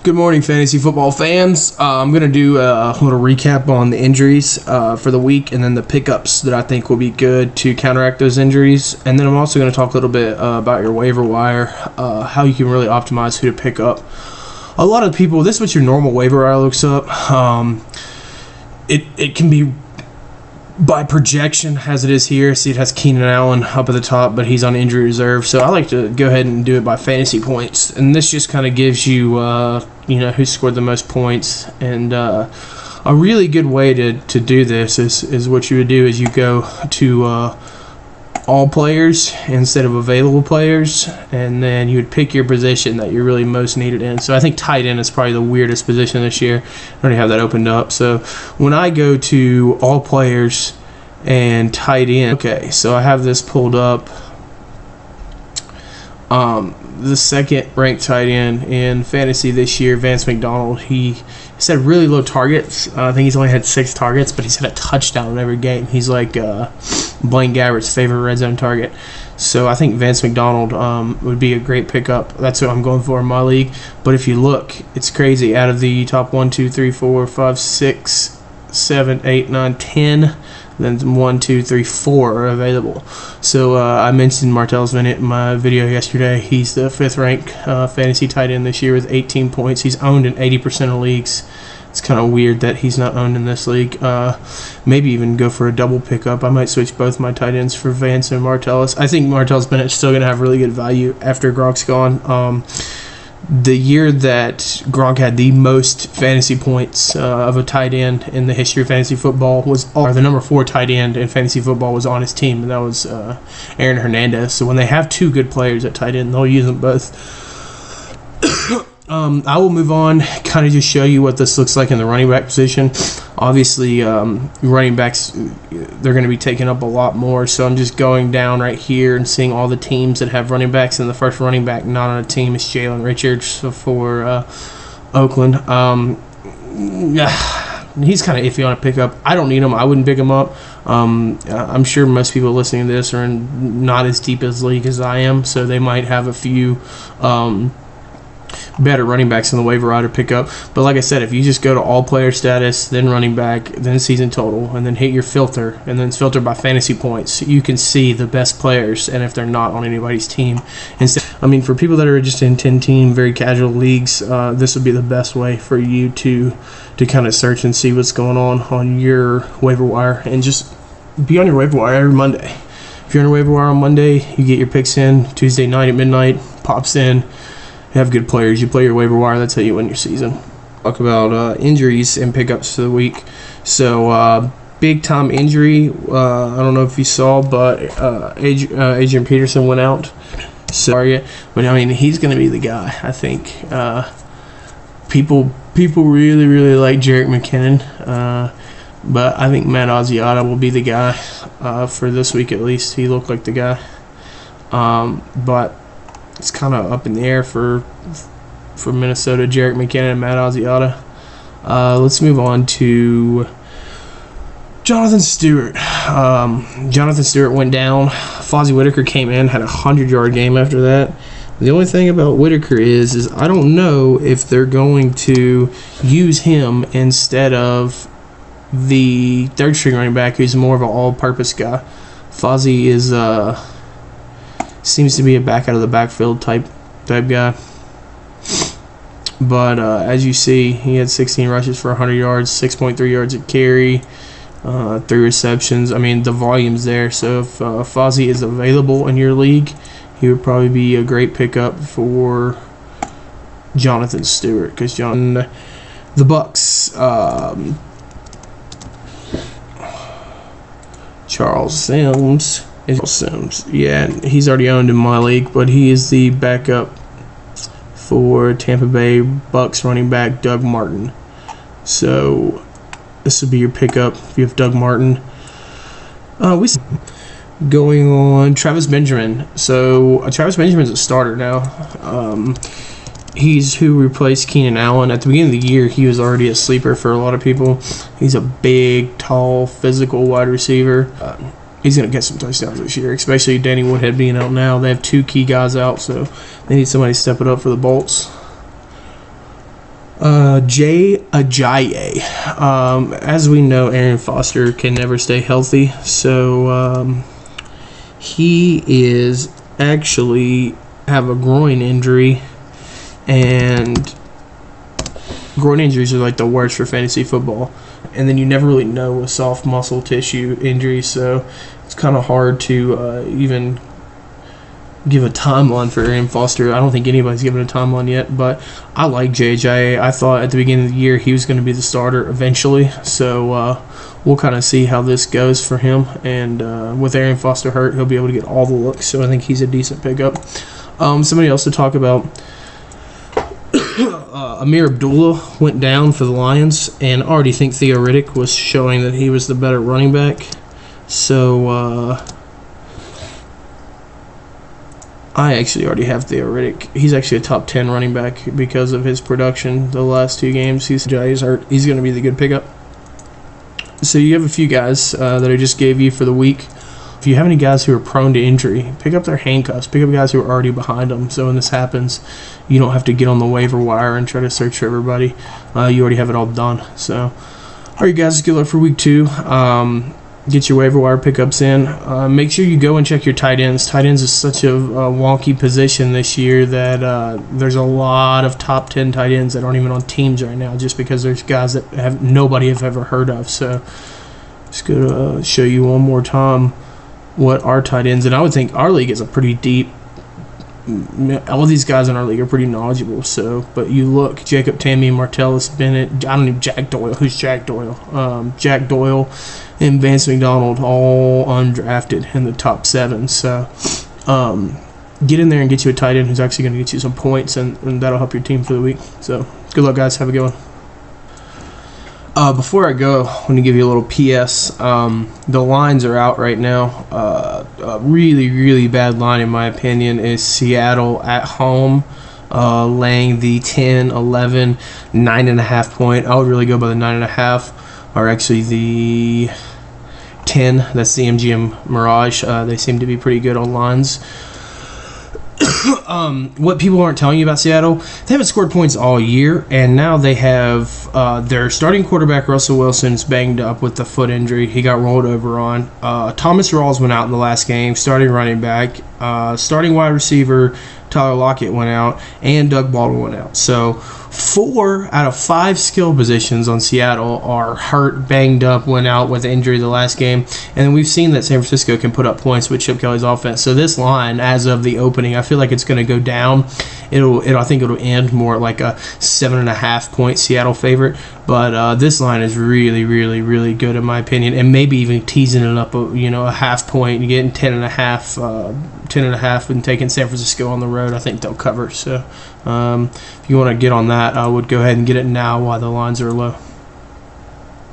Good morning, fantasy football fans. I'm going to do a little recap on the injuries for the week and then the pickups that I think will be good to counteract those injuries. And then I'm also going to talk a little bit about your waiver wire, how you can really optimize who to pick up. A lot of people, this is what your normal waiver wire looks up. It can be by projection, as it is here. See, it has Keenan Allen up at the top, but he's on injury reserve. So I like to go ahead and do it by fantasy points. And this just kind of gives you, who scored the most points. And a really good way to do this is what you would do is you go to all players instead of available players, and then you would pick your position that you're really most needed in. So I think tight end is probably the weirdest position this year. I already have that opened up. So when I go to all players and tight end, okay, so I have this pulled up. The second ranked tight end in fantasy this year, Vance McDonald, he's had really low targets. I think he's only had 6 targets, but he's had a touchdown in every game. He's like Blaine Gabbert's favorite red zone target. So I think Vance McDonald would be a great pickup. That's what I'm going for in my league. But if you look, it's crazy. Out of the top 1, 2, 3, 4, 5, 6, 7, 8, 9, 10, then 1, 2, 3, 4 are available. So I mentioned Martellus Bennett in my video yesterday. He's the 5th ranked fantasy tight end this year with 18 points. He's owned in 80% of leagues. It's kind of weird that he's not owned in this league. Maybe even go for a double pickup. I might switch both my tight ends for Vance and Martellus. I think Martellus Bennett's still going to have really good value after Gronk's gone. The year that Gronk had the most fantasy points of a tight end in the history of fantasy football was the number 4 tight end in fantasy football was on his team, and that was Aaron Hernandez. So when they have 2 good players at tight end, they'll use them both. I will move on, kind of just show you what this looks like in the running back position. Obviously, running backs, they're going to be taking up a lot more, so I'm just going down right here and seeing all the teams that have running backs, and the first running back not on a team is Jalen Richards for Oakland. He's kind of iffy on a pickup. I don't need him. I wouldn't pick him up. I'm sure most people listening to this are in not as deep as league as I am, so they might have a few better running backs in the waiver wire to pick up. But like I said, if you just go to all player status, then running back, then season total, and then hit your filter, and then filter by fantasy points, you can see the best players and if they're not on anybody's team. For people that are just in 10-team, very casual leagues, this would be the best way for you to kind of search and see what's going on your waiver wire, and just be on your waiver wire every Monday. If you're on your waiver wire on Monday, you get your picks in. Tuesday night at midnight, pops in. You have good players. You play your waiver wire. That's how you win your season. Talk about injuries and pickups for the week. So big time injury. I don't know if you saw, but Adrian Peterson went out. Sorry, but he's going to be the guy. I think people really like Jerick McKinnon, but I think Matt Asiata will be the guy for this week at least. He looked like the guy, but it's kind of up in the air for Minnesota, Jerick McKinnon and Matt Asiata. Let's move on to Jonathan Stewart. Jonathan Stewart went down. Fozzie Whitaker came in, had a 100-yard game after that. The only thing about Whitaker is I don't know if they're going to use him instead of the third-string running back, who's more of an all-purpose guy. Fozzie is seems to be a back out of the backfield type guy. But as you see, he had 16 rushes for 100 yards, 6.3 yards a carry, 3 receptions. The volume's there. So if Fozzie is available in your league, he would probably be a great pickup for Jonathan Stewart, because the Bucks, Charles Sims. Yeah, he's already owned in my league, but he is the backup for Tampa Bay Bucks running back Doug Martin. So this would be your pickup if you have Doug Martin. Going on Travis Benjamin. So Travis Benjamin's a starter now. He's who replaced Keenan Allen. At the beginning of the year, he was already a sleeper for a lot of people. He's a big, tall, physical wide receiver. He's going to get some touchdowns this year, especially Danny Woodhead being out now. They have 2 key guys out, so they need somebody to step it up for the Bolts. Jay Ajayi. As we know, Aaron Foster can never stay healthy, so he is actually have a groin injury, and groin injuries are like the worst for fantasy football. And then you never really know with soft muscle tissue injuries, so it's kind of hard to even give a timeline for Aaron Foster. I don't think anybody's given a timeline yet, but I like JJ. I thought at the beginning of the year he was going to be the starter eventually, so we'll kind of see how this goes for him. And with Aaron Foster hurt, he'll be able to get all the looks, so I think he's a decent pickup. Somebody else to talk about. Amir Abdullah went down for the Lions, and I already think Theo Riddick was showing that he was the better running back. So I actually already have Theo Riddick. He's actually a top 10 running back because of his production the last 2 games. He's hurt. He's going to be the good pickup. So you have a few guys that I just gave you for the week. If you have any guys who are prone to injury, pick up their handcuffs. Pick up guys who are already behind them. So when this happens, you don't have to get on the waiver wire and try to search for everybody. You already have it all done. So, all right, guys, good luck for week 2. Get your waiver wire pickups in. Make sure you go and check your tight ends. Tight ends is such a wonky position this year that there's a lot of top 10 tight ends that aren't even on teams right now, just because there's guys that nobody have ever heard of. So, just going to show you one more time what our tight ends, and I would think our league is a pretty deep. All these guys in our league are pretty knowledgeable. So, but you look, Jacob Tamme, Martellus Bennett, I don't even Jack Doyle. Who's Jack Doyle? Jack Doyle and Vance McDonald, all undrafted in the top 7. So, get in there and get you a tight end who's actually going to get you some points, and that'll help your team for the week. So, good luck, guys. Have a good one. Before I go, I want to give you a little PS. The lines are out right now. A really, really bad line, in my opinion, is Seattle at home, laying the 10, 11, 9.5 point. I would really go by the 9.5, or actually the 10. That's the MGM Mirage. They seem to be pretty good on lines. What people aren't telling you about Seattle, they haven't scored points all year, and now they have their starting quarterback Russell Wilson's banged up with the foot injury he got rolled over on. Thomas Rawls went out in the last game, starting running back. Starting wide receiver Tyler Lockett went out, and Doug Baldwin went out. So 4 out of 5 skill positions on Seattle are hurt, banged up, went out with injury the last game. And we've seen that San Francisco can put up points with Chip Kelly's offense. So this line, as of the opening, I feel like it's going to go down. I think it'll end more like a 7.5 point Seattle favorite. But this line is really, really, really good in my opinion, and maybe even teasing it up a half point and getting 10.5 and taking San Francisco on the road. I think they'll cover. So if you want to get on that, I would go ahead and get it now while the lines are low.